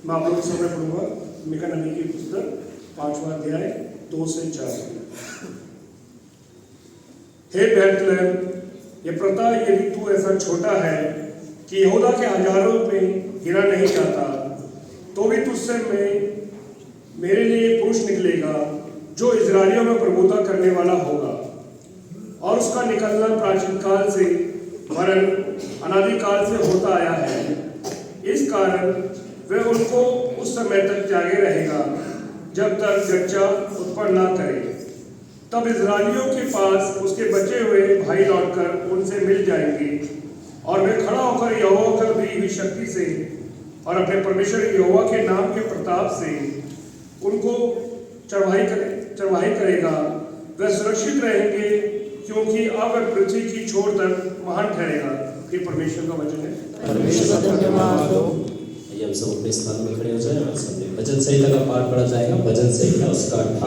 मैं आप लोगों के सामने पढ़ूंगा मीका नबी की पुस्तक 5वां अध्याय 2 से 4। हे बैतलहम एफ्राता, यदि तू ऐसा छोटा है कि यहूदा के हजारों में गिना नहीं जाता, तो भी तुझसे मेरे लिए एक पुरुष निकलेगा जो इजरायलियों में प्रभुता करने वाला होगा, और उसका निकलना प्राचीन काल से वरन अनादिकाल से होता आया है। इस कारण वह उनको उस समय तक जागे रहेगा जब तक जच्चा उत्पन्न ना करे। तब इजरायलियों के पास उसके बचे हुए भाई लौटकर उनसे मिल जाएंगे, और वे खड़ा होकर यहोवा पर दी हुई शक्ति से और अपने परमेश्वर यहोवा के नाम के प्रताप से उनको चरवाही करेगा। वे सुरक्षित रहेंगे, क्योंकि अब वह पृथ्वी की छोर तक महान ठहरेगा। ये परमेश्वर का वचन है। परमेश्वर का धन्यवाद हो। आइए हम सब अपने स्थान में खड़े हो जाएं और सबने भजन संहिता का पाठ पढ़ा जाएगा। भजन संहिता उसका